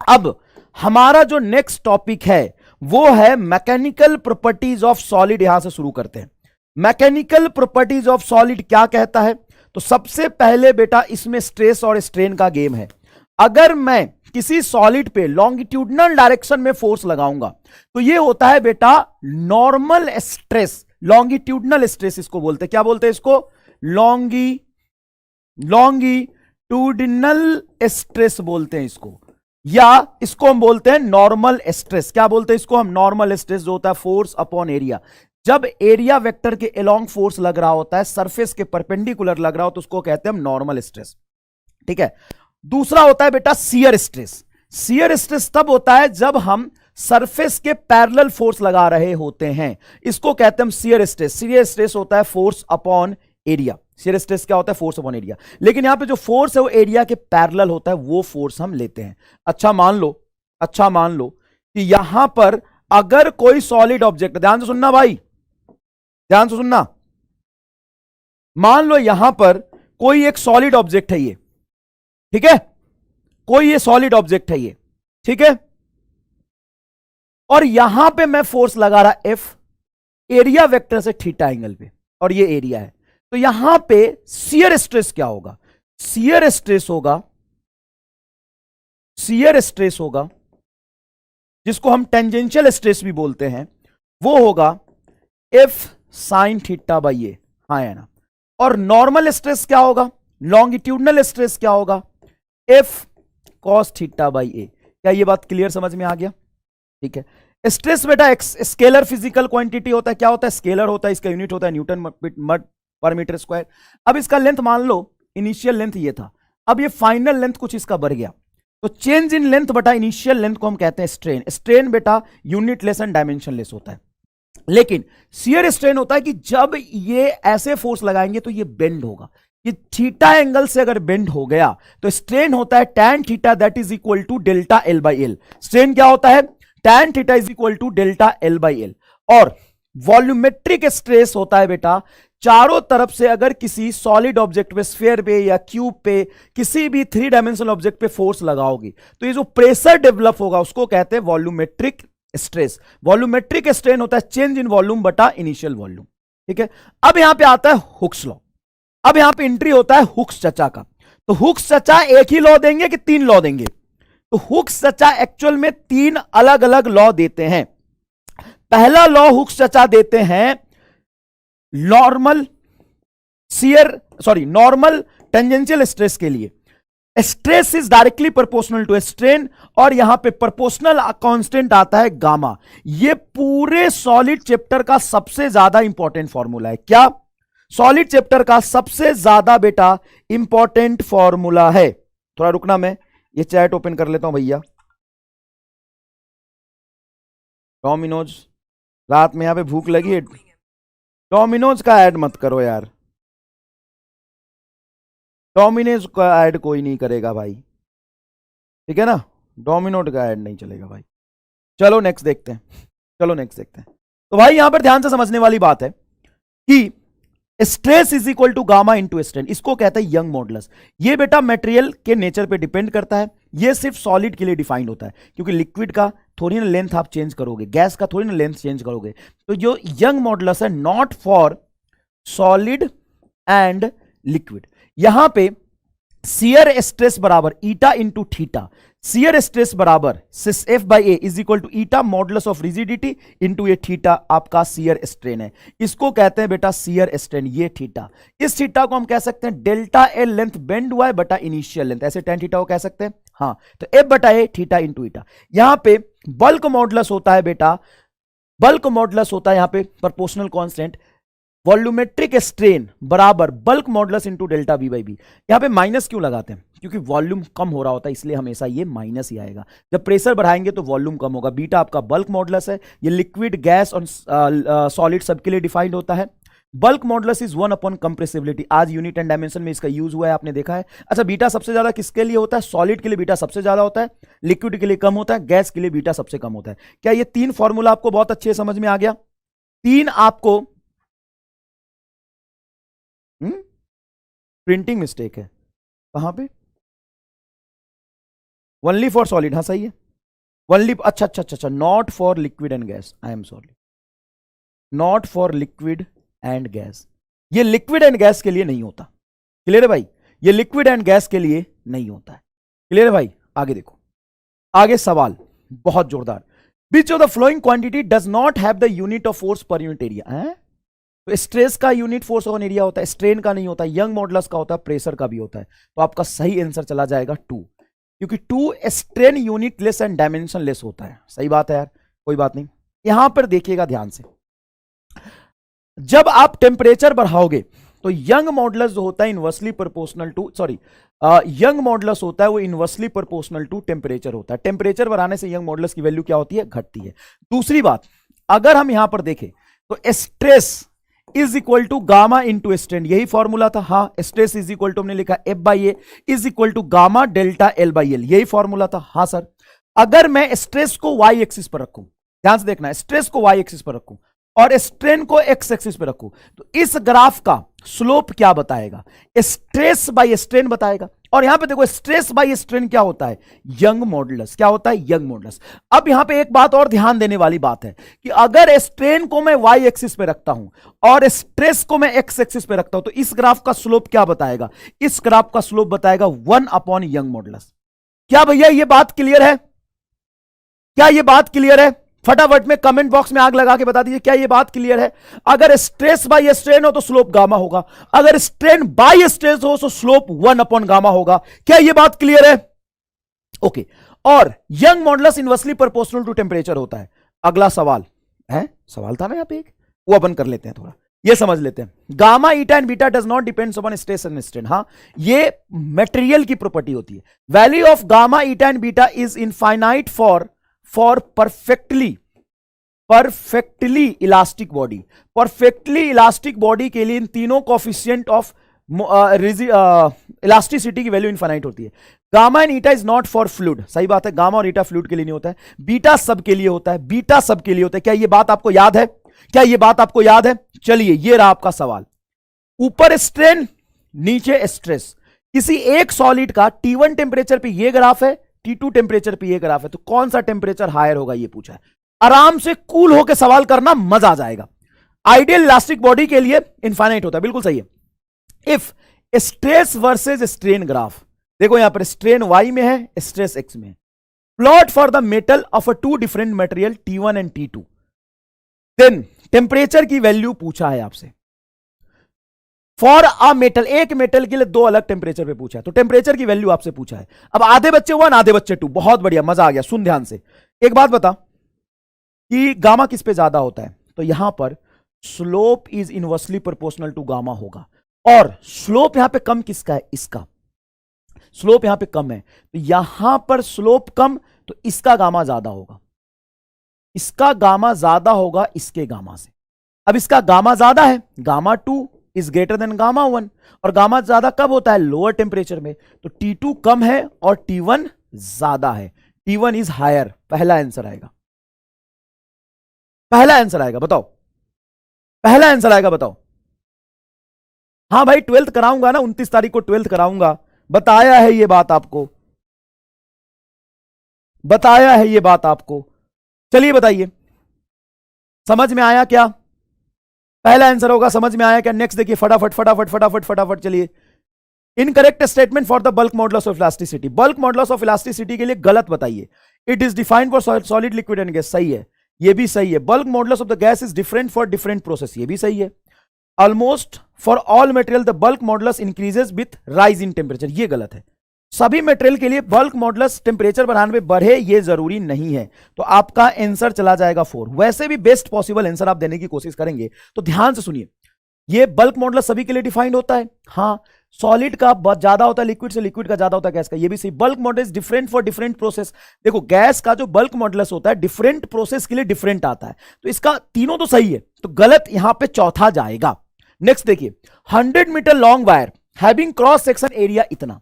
अब हमारा जो नेक्स्ट टॉपिक है वो है मैकेनिकल प्रॉपर्टीज ऑफ सॉलिड। यहां से शुरू करते हैं। मैकेनिकल प्रॉपर्टीज ऑफ सॉलिड क्या कहता है? तो सबसे पहले बेटा इसमें स्ट्रेस और स्ट्रेन का गेम है। अगर मैं किसी सॉलिड पे लॉन्गिट्यूडनल डायरेक्शन में फोर्स लगाऊंगा तो ये होता है बेटा नॉर्मल स्ट्रेस, लॉन्गिट्यूडनल स्ट्रेस इसको बोलते हैं। क्या बोलते हैं इसको? लॉन्गिट्यूडनल स्ट्रेस बोलते हैं इसको, या इसको हम बोलते हैं नॉर्मल स्ट्रेस। क्या बोलते हैं इसको हम? नॉर्मल स्ट्रेस, जो होता है फोर्स अपॉन एरिया। जब एरिया वेक्टर के अलोंग फोर्स लग रहा होता है, सरफेस के परपेंडिकुलर लग रहा हो, तो उसको कहते हैं हम नॉर्मल स्ट्रेस। ठीक है। दूसरा होता है बेटा शियर स्ट्रेस। शियर स्ट्रेस तब होता है जब हम सरफेस के पैरेलल फोर्स लगा रहे होते हैं, इसको कहते हैं हम शियर स्ट्रेस। शियर स्ट्रेस होता है force upon area. Shear stress क्या होता है? Force upon area. लेकिन यहां पे जो फोर्स है वो एरिया के पैरेलल होता है, वो फोर्स हम लेते हैं। अच्छा मान लो कि यहां पर अगर कोई सॉलिड ऑब्जेक्ट, ध्यान से सुनना भाई, ध्यान से सुनना, मान लो यहां पर कोई एक सॉलिड ऑब्जेक्ट है ये, ठीक है, कोई ये सॉलिड ऑब्जेक्ट है ये, ठीक है, और यहां पे मैं फोर्स लगा रहा एफ, एरिया वेक्टर से थीटा एंगल पे, और ये एरिया है, तो यहां पे शियर स्ट्रेस क्या होगा? शियर स्ट्रेस होगा जिसको हम टेंजेंशियल स्ट्रेस भी बोलते हैं, वो होगा एफ साइन थीटा बाई ए। हाँ है ना। और नॉर्मल स्ट्रेस क्या होगा? लॉन्गिट्यूडनल स्ट्रेस क्या होगा? एफ कॉस थीटा बाई ए। क्या ये बात क्लियर समझ में आ गया? ठीक है। स्ट्रेस बेटा एक स्केलर फिजिकल क्वांटिटी होता है। क्या होता है? स्केलर होता है, इसका यूनिट होता है न्यूटन पर मीटर स्क्वायर। अब इसका लेंथ मान लो इनिशियल लेंथ ये था, अब ये फाइनल लेंथ कुछ इसका बढ़ गया, तो चेंज इन लेंथ बटा इनिशियल लेंथ को हम कहते हैं स्ट्रेन। स्ट्रेन बेटा unit less and dimension less होता है। लेकिन शियर स्ट्रेन होता है कि जब ये ऐसे फोर्स लगाएंगे तो ये बेंड होगा, ये थीटा एंगल से अगर बेंड हो गया तो स्ट्रेन होता है tan theta that is equal to delta L by L. Strain क्या होता है? tan theta is equal to delta L by L. और वॉल्यूमेट्रिक स्ट्रेस होता है बेटा चारों तरफ से अगर किसी सॉलिड ऑब्जेक्ट पे, स्फीयर पे या क्यूब पे, किसी भी 3 डायमेंशनल ऑब्जेक्ट पे फोर्स लगाओगी तो ये जो प्रेशर डेवलप होगा उसको कहते हैं वॉल्यूमेट्रिक स्ट्रेस। वॉल्यूमेट्रिक स्ट्रेन होता है चेंज इन वॉल्यूम बटा इनिशियल वॉल्यूम। ठीक है। अब यहां पे आता है हुक्स लॉ। अब यहां पे एंट्री होता है हुक्स चचा का। तो हुक्स चचा एक ही लॉ देंगे कि 3 लॉ देंगे? तो हुक्स चचा एक्चुअल में 3 अलग अलग लॉ देते हैं। पहला लॉ हुक्स चचा देते हैं नॉर्मल टेंजेंशियल स्ट्रेस के लिए। Stress is directly proportional to strain, और यहां पे प्रोपोर्शनल कांस्टेंट आता है गामा। ये पूरे सॉलिड चैप्टर का सबसे ज्यादा इंपॉर्टेंट फॉर्मूला है। क्या? सॉलिड चैप्टर का सबसे ज्यादा बेटा इंपॉर्टेंट फॉर्मूला है। थोड़ा रुकना, मैं ये चैट ओपन कर लेता हूं भैया। डोमिनोज, रात में यहां पे भूख लगी है, डोमिनोज का ऐड मत करो यार, डोमिनोज का ऐड कोई नहीं करेगा भाई, ठीक है ना, डोमिनोज का ऐड नहीं चलेगा भाई। चलो नेक्स्ट देखते हैं, तो भाई यहां पर ध्यान से समझने वाली बात है कि stress is equal to gamma into strain, इसको कहते हैं यंग मॉडुलस। ये बेटा मटेरियल के नेचर पे डिपेंड करता है, ये सिर्फ सॉलिड के लिए डिफाइंड होता है, क्योंकि लिक्विड का थोड़ी ना लेंथ आप चेंज करोगे, गैस का थोड़ी ना लेंथ चेंज करोगे। तो जो यंग मॉडुलस है not for solid and liquid. यहां पे शियर स्ट्रेस बराबर eta into theta, shear stress बराबर सिस F by A is equal to eta modulus of rigidity into ये थीटा आपका शियर स्ट्रेन है। इसको कहते हैं बेटा शियर स्ट्रेन, ये थीटा। इस थीटा को हम कह सकते हैं डेल्टा एल लेंथ बेंड हुआ है बटा इनिशियल लेंथ, ऐसे tan थीटा को कह सकते हैं। हाँ, तो एफ बटा ए थीटा इंटू ईटा। यहां पे बल्क मॉडुलस होता है बेटा, बल्क मॉडुलस होता है यहां पे प्रोपोर्शनल कांस्टेंट, वॉल्यूमेट्रिक स्ट्रेन बराबर bulk modulus into delta B by B. यहां पे माइनस क्यों लगाते हैं? क्योंकि वॉल्यूम कम हो रहा होता है, इसलिए हमेशा ये माइनस ही आएगा। जब प्रेशर बढ़ाएंगे तो वॉल्यूम कम होगा। बीटा आपका बल्क मॉडुलस है, ये लिक्विड, गैस और सॉलिड सबके लिए डिफाइंड होता है। Bulk modulus is 1 upon compressibility. आज यूनिट एंड डायमेंशन में इसका यूज हुआ है, आपने देखा है। अच्छा, बीटा सबसे ज्यादा किसके लिए होता है? सॉलिड के लिए बीटा सबसे ज्यादा होता है, लिक्विड के लिए कम होता है, गैस के लिए बीटा सबसे कम होता है। क्या ये 3 फॉर्मूला आपको बहुत अच्छे समझ में आ गया? 3 आपको प्रिंटिंग मिस्टेक है, कहां पे? ओनली फॉर सॉलिड, हाँ सही है, ओनली, अच्छा अच्छा अच्छा अच्छा, not for liquid and gas, I am sorry, not for liquid and gas, ये लिक्विड एंड गैस के लिए नहीं होता, क्लियर है भाई, ये लिक्विड एंड गैस के लिए नहीं होता है, क्लियर है भाई। आगे देखो, आगे सवाल बहुत जोरदार, which of the flowing quantity does not have the unit of force per unit area. तो स्ट्रेस का यूनिट फोर्स ऑन एरिया होता है, स्ट्रेन का नहीं होता, यंग मॉडुलस का होता है, प्रेशर का भी होता है। तो आपका सही आंसर चला जाएगा 2, क्योंकि 2 strain unit less and dimension less होता है। सही बात है यार, कोई बात नहीं। यहां पर देखिएगा ध्यान से, जब आप टेम्परेचर बढ़ाओगे तो यंग मॉडुलस जो होता है inversely proportional to, sorry, Young modulus होता है वो इनवर्सली प्रोपोर्शनल टू टेम्परेचर होता है। टेम्परेचर बढ़ाने से यंग मॉडुलस की वैल्यू क्या होती है, घटती है। दूसरी बात, अगर हम यहां पर देखें तो stress is equal to gamma into strain, यही फॉर्मूला था। हाँ, स्ट्रेस इज इक्वल टू हमने लिखा F by A is equal to gamma delta L by L, यही फॉर्मूला था। हाँ सर, अगर मैं स्ट्रेस को वाई एक्सिस पर रखूं, ध्यान से देखना, स्ट्रेस को वाई एक्सिस पर रखूं और स्ट्रेन को एक्स एक्सिस पे रखूं, तो इस ग्राफ का स्लोप क्या बताएगा, स्ट्रेस बाय स्ट्रेन बताएगा। और यहां पे देखो, स्ट्रेस बाय स्ट्रेन क्या होता है, यंग मॉडुलस, क्या होता है, यंग मॉडुलस। अब यहां पे एक बात और ध्यान देने वाली बात है कि अगर स्ट्रेन को मैं वाई एक्सिस पे रखता हूं और स्ट्रेस को मैं एक्स एक्सिस पे रखता हूं, तो इस ग्राफ का स्लोप क्या बताएगा, इस ग्राफ का स्लोप बताएगा 1 अपॉन यंग मॉडुलस। क्या भैया ये बात क्लियर है, क्या ये बात क्लियर है? फटाफट में कमेंट बॉक्स में आग लगा के बता दीजिए, क्या ये बात क्लियर है? अगर स्ट्रेस बाय स्ट्रेन हो तो स्लोप गामा होगा, अगर स्ट्रेन बाय स्ट्रेस हो तो स्लोप 1 अपॉन गामा होगा। क्या ये बात क्लियर है? ओके। और Young modulus inversely proportional to temperature होता है। अगला सवाल है, सवाल था ना यहां पे एक, वो अपन कर लेते हैं, थोड़ा ये समझ लेते हैं। Gamma eta and beta does not depends upon stress and strain. हाँ, ये मटेरियल की प्रॉपर्टी होती है। Value of gamma eta and beta is infinite for perfectly elastic body. Perfectly elastic body के लिए इन तीनों कोफिशिएंट ऑफ इलास्टिसिटी की value infinite होती है। Gamma and eta is not for fluid, सही बात है, गामा और ईटा फ्लूइड के लिए नहीं होता है। बीटा सब के लिए होता है, बीटा सब के लिए होता है। क्या ये बात आपको याद है, क्या ये बात आपको याद है? चलिए, ये रहा आपका सवाल। ऊपर स्ट्रेन, नीचे स्ट्रेस, किसी एक सॉलिड का T1 टेम्परेचर पे ये ग्राफ है, T2 टेम्परेचर पे ये ग्राफ है, तो कौन सा टेम्परेचर हायर होगा ये पूछा है। आराम से कूल होकर सवाल करना, मजा आ जाएगा। आइडियल इलास्टिक बॉडी के लिए इनफाइनाइट होता है, बिल्कुल सही है। If stress versus strain graph, देखो यहां पर स्ट्रेन y में है, स्ट्रेस x में है। Plot for the metal of a 2 different material T1 and T2, then temperature की वैल्यू पूछा है आपसे। फॉर अ मेटल, एक मेटल के लिए 2 अलग टेम्परेचर पे पूछा है, तो टेम्परेचर की वैल्यू आपसे पूछा है। अब आधे बच्चे 1 आधे बच्चे 2, बहुत बढ़िया, मजा आ गया। सुन ध्यान से, एक बात बता कि गामा किस पे ज्यादा होता है, तो यहां पर slope is inversely proportional to gamma होगा। और स्लोप यहां पे कम किसका है, इसका स्लोप यहां पे कम है, तो यहां पर स्लोप कम, तो इसका गामा ज्यादा होगा, इसका गामा ज्यादा होगा इसके गामा से। अब इसका गामा ज्यादा है, gamma 2 is greater than gamma 1, और गामा ज्यादा कब होता है, लोअर टेम्परेचर में। तो T2 कम है और T1 ज्यादा है, T1 इज हायर। पहला आंसर आएगा, पहला आंसर आएगा, बताओ, पहला आंसर आएगा, बताओ। हाँ भाई, 12th कराऊंगा ना, 29 तारीख को 12th कराऊंगा, बताया है ये बात आपको, बताया है ये बात आपको। चलिए बताइए, समझ में आया क्या? पहला आंसर होगा, समझ में आया क्या? नेक्स्ट देखिए, फटाफट फटाफट फटाफट फटाफट चलिए। Incorrect statement for the bulk modulus of elasticity, bulk modulus of elasticity के लिए गलत बताइए। It is defined for solid, liquid and gas, सही है, ये भी सही है। Bulk modulus of the gas is different for different process, ये भी सही है। Almost for all material the bulk modulus increases with rise in temperature, ये गलत है। सभी मटेरियल के लिए बल्क मॉडुलस टेम्परेचर बढ़ाने में बढ़े ये जरूरी नहीं है, तो आपका आंसर चला जाएगा 4। वैसे भी बेस्ट पॉसिबल आंसर आप देने की कोशिश करेंगे, तो ध्यान से सुनिए। ये बल्क मॉडुलस सभी के लिए डिफाइंड होता है, हाँ, सॉलिड का ज्यादा होता है लिक्विड से, लिक्विड का ज्यादा होता है गैस का, ये भी सही। Bulk modulus different for different process, देखो गैस का जो बल्क मॉडुलस होता है डिफरेंट प्रोसेस के लिए डिफरेंट आता है, तो इसका तीनों तो सही है, तो गलत यहां पे चौथा जाएगा। नेक्स्ट देखिए, 100 metre long wire having cross section area इतना,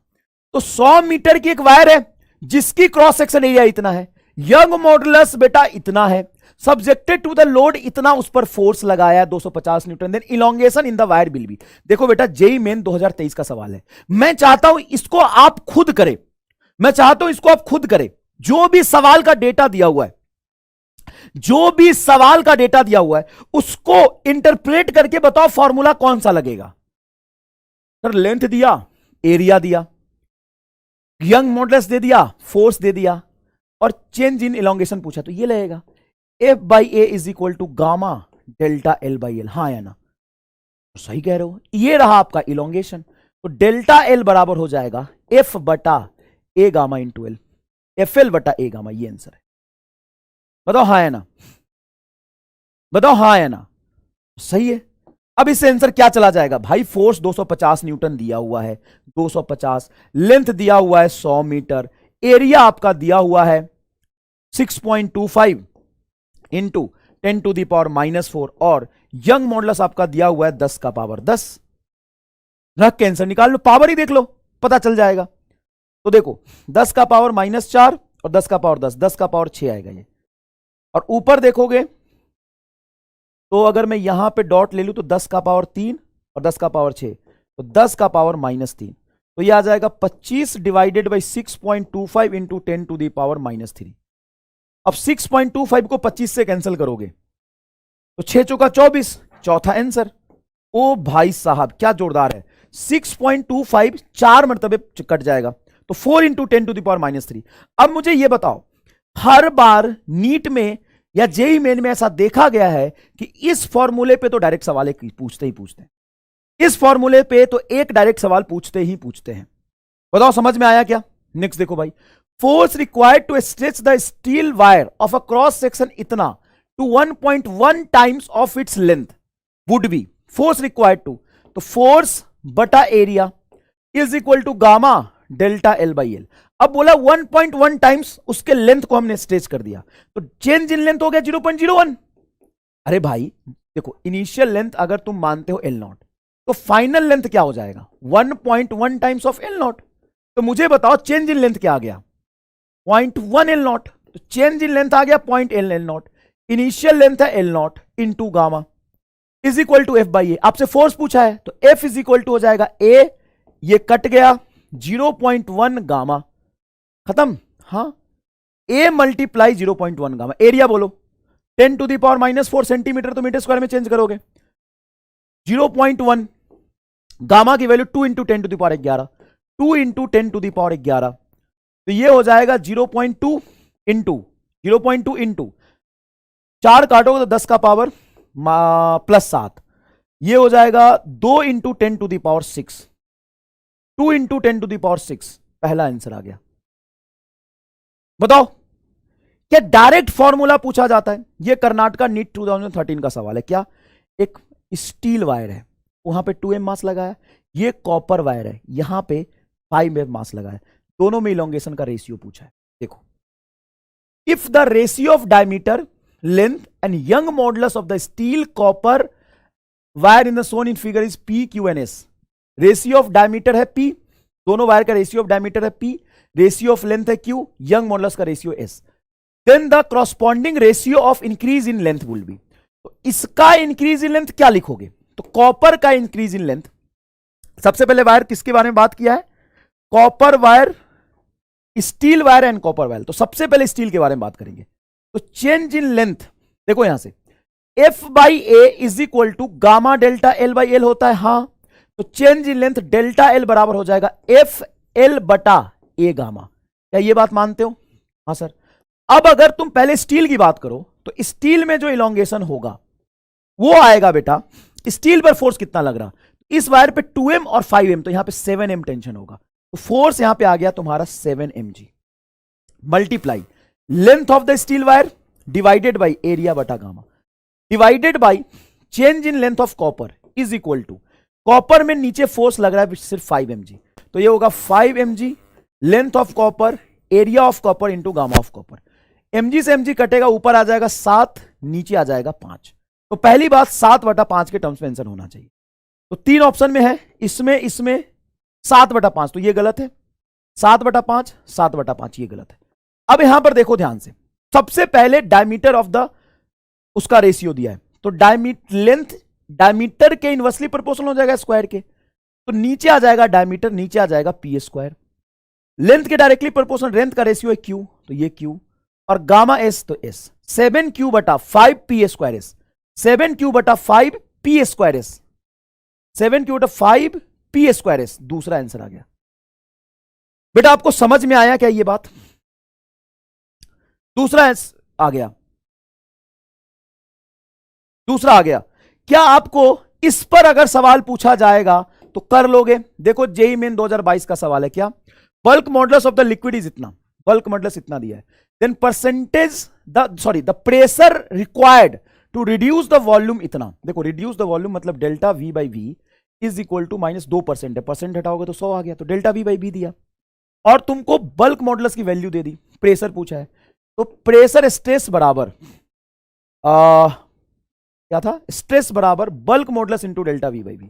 तो 100 मीटर की एक वायर है जिसकी क्रॉस सेक्शन एरिया इतना है, यंग मॉडुलस बेटा इतना है, सब्जेक्टेड टू द लोड इतना, उस पर फोर्स लगाया 250 newton, then elongation in the wire will be. देखो बेटा, जेई मेन 2023 का सवाल है, मैं चाहता हूं इसको आप खुद करें, मैं चाहता हूं इसको आप खुद करें। जो भी सवाल का डेटा दिया हुआ है, जो भी सवाल का डेटा दिया हुआ है, उसको इंटरप्रेट करके बताओ फॉर्मूला कौन सा लगेगा। सर लेंथ दिया, एरिया दिया, यंग मॉडुलस दे दिया, फोर्स दे दिया, और चेंज इन इलोंगेशन पूछा, तो ये लगेगा F by A is equal to gamma delta L by L. हाँ या ना? तो सही कह रहे हो, ये रहा आपका इलोंगेशन। तो डेल्टा एल बराबर हो जाएगा एफ बटा A gamma into L, F L बटा ए गामा। ये आंसर है। बताओ हाँ या ना? बताओ हाँ या ना? सही है। अब इससे आंसर क्या चला जाएगा भाई? फोर्स 250 न्यूटन दिया हुआ है, 250, लेंथ दिया हुआ है 100 मीटर, एरिया आपका दिया हुआ है 6.25 इंटू 10 टू दी पावर -4, और यंग मॉडुलस आपका दिया हुआ है 10 का पावर 10। रख के आंसर निकाल लो, पावर ही देख लो, पता चल जाएगा। तो देखो 10 का पावर -4 और 10 का पावर 10, 10 का पावर 6 आएगा ये। और ऊपर देखोगे तो अगर मैं यहां पे डॉट ले लूं तो 10 का पावर 3 और 10 का पावर 6, तो 10 का पावर -3, तो ये आ जाएगा 25 divided by 6.25 into 10 to the power -3। अब 6.25 को 25 से कैंसिल करोगे तो 6 चौका 24, चौथा आंसर। ओ भाई साहब क्या जोरदार है, 6.25 4 मरतबे कट जाएगा, तो 4 इंटू 10 टू दी पावर -3। अब मुझे यह बताओ, हर बार नीट में या जेई मेन में ऐसा देखा गया है कि इस फॉर्मूले पे तो डायरेक्ट सवाल पूछते ही पूछते हैं, इस फॉर्मूले पे तो एक डायरेक्ट सवाल पूछते ही पूछते हैं। बताओ समझ में आया क्या? नेक्स्ट देखो भाई, force required to stretch the steel wire of a cross section इतना to 1.1 times of its length would be, force required to, तो फोर्स बटा area is equal to gamma delta L by L. अब बोला 1.1 times उसके length को हमने stretch कर दिया, तो चेंज इन लेंथ हो गया 0.01। अरे भाई देखो, इनिशियल लेंथ अगर तुम मानते हो एल नॉट, तो फाइनल लेंथ क्या हो जाएगा? 1.1 टाइम्स ऑफ एल नॉट। तो मुझे बताओ चेंज इन लेंथ क्या आ गया? 0.1 एल नॉट। तो चेंज इन लेंथ आ गया 0.1 एल नॉट, इनिशियल लेंथ है L naught into gamma is equal to F by A. आपसे फोर्स पूछा है तो एफ इज इक्वल टू हो जाएगा ए, ये कट गया 0.1 गामा, खत्म। हाँ, ए मल्टीप्लाई 0.1 गामा। एरिया बोलो, 10 टू दी पावर -4 सेंटीमीटर, तो मीटर स्क्वायर में चेंज करोगे 0.1, गामा की value 2 into 10 to the power 11, 2 into 10 to the power 11, तो ये हो जाएगा 0.2 इंटू 4 काटोगे तो 10 का पावर +7, ये हो जाएगा 2 into 10 to the power 6, 2 into 10 to the power 6। पहला आंसर आ गया। बताओ क्या डायरेक्ट फॉर्मूला पूछा जाता है? यह कर्नाटका नीट 2013 का सवाल है। क्या? एक स्टील वायर है, वहां पे 2m मास लगा है, ये कॉपर वायर है, यहां पे 5m मास लगा है, दोनों में इलोंगेशन का रेशियो पूछा है। देखो, if the ratio of diameter length and Young modulus of the steel copper wire in the shown in figure is P, Q and S। Ratio of diameter है P, दोनों वायर का ratio of diameter है P, ratio of length है Q, Young modulus का ratio S, then the corresponding ratio of increase in length will be. तो इसका increase in length क्या लिखोगे? तो कॉपर का इंक्रीज इन लेंथ, सबसे पहले वायर किसके बारे में बात किया है? Copper wire, steel wire and copper wire. तो सबसे पहले स्टील के बारे में बात करेंगे। तो चेंज इन लेंथ देखो यहां से, F by A is equal to gamma delta L by L होता है। हाँ, तो change in length delta L बराबर हो जाएगा एफ एल बटा ए गामा। क्या ये बात मानते हो? हाँ सर। अब अगर तुम पहले स्टील की बात करो तो स्टील में जो इलोंगेशन होगा वो आएगा बेटा, स्टील पर फोर्स कितना लग रहा, इस वायर पे 2m और 5m, तो यहां पे 7m टेंशन होगा, तो फोर्स यहां पे आ गया तुम्हारा 7mg multiply length of the steel wire divided by area बटा gamma divided by change in length of copper is equal to, copper में नीचे फोर्स लग रहा है सिर्फ 5mg, तो ये होगा 5mg length of copper area of copper into gamma of copper. mg से mg कटेगा, ऊपर आ जाएगा 7, नीचे आ जाएगा 5। तो पहली बात 7/5 के टर्म्स में आंसर होना चाहिए। तो 3 ऑप्शन में है, इसमें 7/5, तो ये गलत है। 7/5, 7/5 ये गलत है। अब यहां पर देखो ध्यान से, सबसे पहले डायमीटर ऑफ द उसका रेशियो दिया है, तो लेंथ डायमीटर के इनवर्सली प्रोपोर्शनल हो जाएगा स्क्वायर के, तो नीचे आ जाएगा डायमीटर, नीचे आ जाएगा पी स्क्वायर। लेंथ के डायरेक्टली प्रोपोर्शनल लेंथ का रेशियो है क्यू, तो ये क्यू, और गामा एस तो एस, 7q बटा 5p² एस, 7q बटा 5p² एस, 7q बटा 5p² एस, दूसरा आंसर आ गया। बेटा आपको समझ में आया क्या ये बात? दूसरा आ गया, दूसरा आ गया। क्या आपको इस पर अगर सवाल पूछा जाएगा तो कर लोगे? देखो जेई मेन 2022 का सवाल है, क्या bulk modulus of the liquid is इतना, बल्क मॉडुलस इतना दिया है, then percentage the pressure required to reduce the volume इतना। देखो रिड्यूस द वॉल्यूम मतलब delta V by V is equal to -2% है, परसेंट हटाओगे तो 100 आ गया, तो डेल्टा वी बाई वी दिया, और तुमको बल्क मॉडुलस की वैल्यू दे दी, प्रेशर पूछा है, तो प्रेशर स्ट्रेस बराबर क्या था, स्ट्रेस बराबर bulk modulus into delta V by V,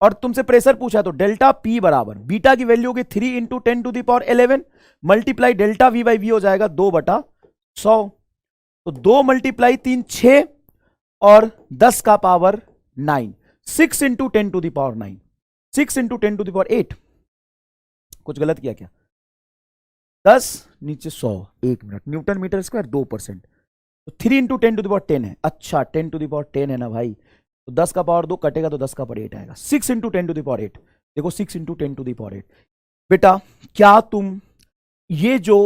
और तुमसे प्रेशर पूछा है तो डेल्टा पी बराबर बीटा की वैल्यू होगी 3 into 10⁻11 multiply delta V by V हो जाएगा 2/100, तो 2 मल्टीप्लाई 3 6 और 10 का पावर 9, 6 इंटू 10⁻9, 6 इंटू 10⁸, कुछ गलत किया क्या? 10 नीचे 100, 1 मिनट, न्यूटन मीटर स्क्वायर 2%, तो 3 इंटू 10⁻10 है। अच्छा 10⁻10 है ना भाई, तो 10 का पावर 2 कटेगा तो 10 का पावर 8 आएगा, 6 इंटू 10⁸, देखो 6 इंटू 10⁸। बेटा क्या तुम ये जो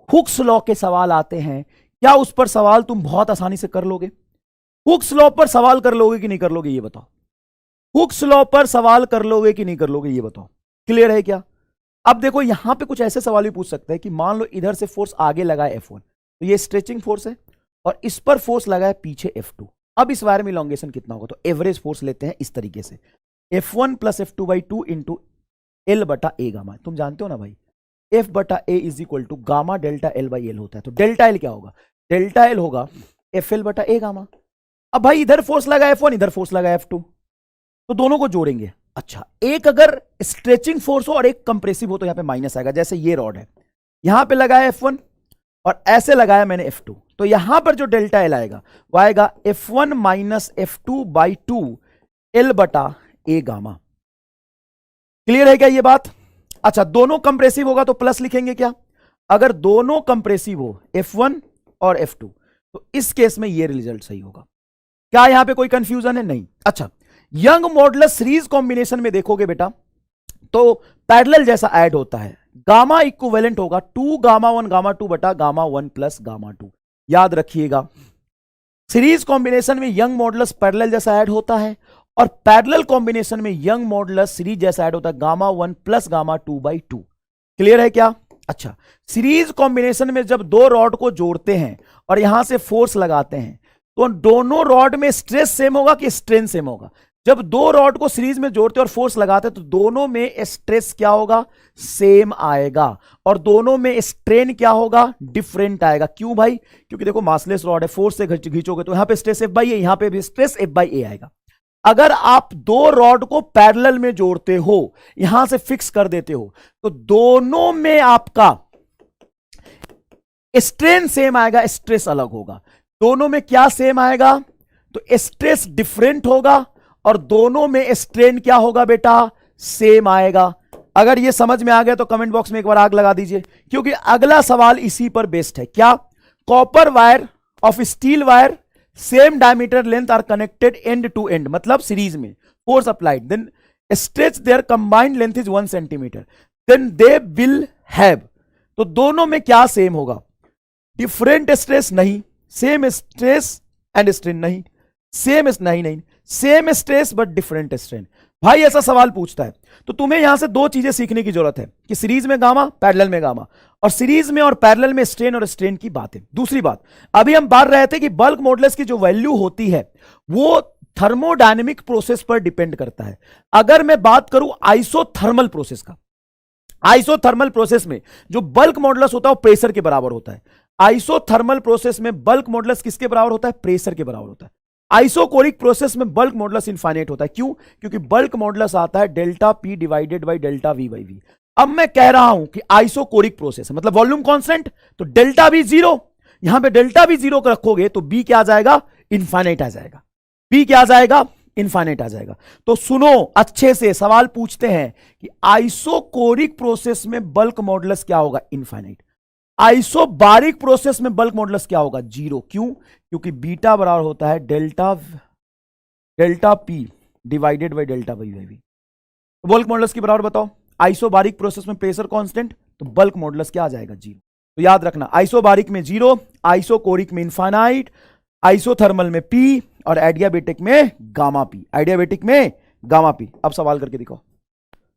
हुक्स लॉ के सवाल आते हैं, क्या उस पर सवाल तुम बहुत आसानी से कर लोगे? हुक्स लॉ पर सवाल कर लोगे कि नहीं कर लोगे ये बताओ? हुक्स लॉ पर सवाल कर लोगे कि नहीं कर लोगे ये बताओ? क्लियर है क्या? अब देखो यहां पे कुछ ऐसे सवाल भी पूछ सकते हैं कि मान लो इधर से फोर्स आगे लगा है F1, तो ये स्ट्रेचिंग फोर्स है, और इस पर फोर्स लगा है पीछे F2, अब इस वायर में इलॉन्गेशन कितना होगा? तो एवरेज फोर्स लेते हैं इस तरीके से, F1 plus F2/2 into L बटा ए गामा, तुम जानते हो ना भाई F बटा A is equal to gamma delta L by L होता है, तो डेल्टा L क्या होगा? डेल्टा L होगा FL बटा ए गामा। अब भाई इधर फोर्स लगा F1, इधर फोर्स लगा F2, तो दोनों को जोड़ेंगे। अच्छा एक अगर स्ट्रेचिंग फोर्स हो और एक कंप्रेसिव हो तो यहां पे माइनस आएगा, जैसे ये रॉड है यहां पे लगाया F1 और ऐसे लगाया मैंने F2, तो यहां पर जो डेल्टा L आएगा वो आएगा F1 माइनस F2/2 L बटा ए गामा। क्लियर है क्या ये बात? अच्छा दोनों कंप्रेसिव होगा तो प्लस लिखेंगे क्या? अगर दोनों कंप्रेसिव हो F1 और F2 तो इस केस में ये रिजल्ट सही होगा। क्या यहां पे कोई कंफ्यूजन है? नहीं। अच्छा यंग मॉडुलस सीरीज कॉम्बिनेशन में देखोगे बेटा तो पैरेलल जैसा ऐड होता है, गामा इक्विवेलेंट होगा 2 गामा 1 गामा 2 बटा गामा 1 प्लस गामा 2। याद रखिएगा सीरीज कॉम्बिनेशन में यंग मॉडुलस पैरेलल जैसा ऐड होता है, और पैरेलल कॉम्बिनेशन में यंग मॉडुलस सीरीज जैसा ऐड होता है गामा 1 प्लस गामा 2/2। क्लियर है क्या? अच्छा सीरीज कॉम्बिनेशन में जब दो रॉड को जोड़ते हैं और यहां से फोर्स लगाते हैं तो दोनों रॉड में स्ट्रेस सेम होगा कि स्ट्रेन सेम होगा? जब दो रॉड को सीरीज में जोड़ते और फोर्स लगाते तो दोनों में स्ट्रेस क्या होगा? सेम आएगा, और दोनों में स्ट्रेन क्या होगा? डिफरेंट आएगा। क्यों भाई? क्योंकि देखो मासलेस रॉड है, फोर्स से खींचोगे तो यहां पे स्ट्रेस F/A, यहां पे भी स्ट्रेस F/A आएगा। अगर आप दो रॉड को पैरेलल में जोड़ते हो, यहां से फिक्स कर देते हो, तो दोनों में आपका स्ट्रेन सेम आएगा, स्ट्रेस अलग होगा। दोनों में क्या सेम आएगा? तो स्ट्रेस डिफरेंट होगा, और दोनों में स्ट्रेन क्या होगा बेटा? सेम आएगा। अगर ये समझ में आ गया तो कमेंट बॉक्स में एक बार आग लगा दीजिए, क्योंकि अगला सवाल इसी पर बेस्ड है। क्या? Copper wire of steel wire same diameter length are connected end to end, मतलब सीरीज में force applied, then stretch their combined length is 1 centimetre, then they will have, तो दोनों में क्या सेम होगा? डिफरेंट स्ट्रेस नहीं, सेम स्ट्रेस एंड स्ट्रेन नहीं, नहीं same stress but different strain. भाई ऐसा सवाल पूछता है तो तुम्हें यहां से दो चीजें सीखने की जरूरत है कि सीरीज में गामा, पैरेलल में गामा, और सीरीज में और पैरेलल में स्ट्रेन और स्ट्रेन की बातें। दूसरी बात, अभी हम बात रहे थे कि बल्क मॉडुलस की जो वैल्यू होती है वो थर्मोडायनेमिक प्रोसेस पर डिपेंड करता है। अगर मैं बात करूं आइसोथर्मल प्रोसेस का, आइसोथर्मल प्रोसेस में जो बल्क मॉडुलस होता है वो प्रेशर के बराबर होता है। आइसोथर्मल प्रोसेस में बल्क मॉडुलस किसके बराबर होता है? प्रेशर के बराबर होता है। आइसोकोरिक प्रोसेस में बल्क मॉडुलस इनफाइनाइट होता है। क्यों? क्योंकि बल्क मॉडुलस आता है delta P divided by delta V by V. अब मैं कह रहा हूं कि आइसोकोरिक प्रोसेस है मतलब वॉल्यूम कांस्टेंट, तो डेल्टा भी जीरो, यहां पे डेल्टा भी जीरो रखोगे तो बी क्या आ जाएगा? इनफाइनाइट आ जाएगा। बी क्या आ जाएगा? इनफाइनाइट आ जाएगा। तो सुनो अच्छे से, सवाल पूछते हैं कि आइसोकोरिक प्रोसेस में बल्क मॉडुलस क्या होगा? इनफाइनाइट। आइसोबारिक प्रोसेस में बल्क मॉडुलस क्या होगा? 0। क्यों? क्योंकि बीटा बराबर होता है delta P divided by delta Y by V. तो बल्क मॉडुलस की बराबर बताओ। आइसोबारिक प्रोसेस में प्रेशर कांस्टेंट, तो बल्क मॉडुलस क्या आ जाएगा? 0। तो याद रखना, आइसोबारिक में 0, आइसोकोरिक में इनफाइनाइट, आइसोथर्मल में P और एडियाबेटिक में गामा P। एडियाबेटिक में गामा P। अब सवाल करके दिखाओ,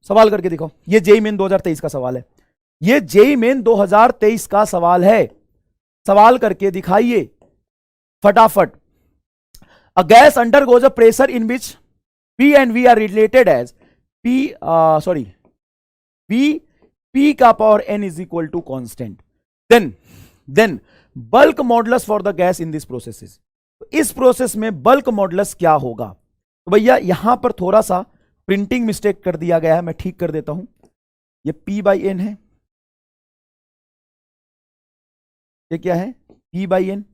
सवाल करके दिखाओ। ये जेईई मेन 2023 का सवाल है, ये जेईई मेन 2023 का सवाल है। सवाल करके दिखाइए फटाफट। A gas undergoes a pressure in which P and V are related as P का power n is equal to constant. Then bulk modulus for the gas in this process is, इस process में bulk modulus क्या होगा? तो भैया यहां पर थोड़ा सा प्रिंटिंग मिस्टेक कर दिया गया है, मैं ठीक कर देता हूं। ये P बाई एन है, ये क्या है? P बाई एन,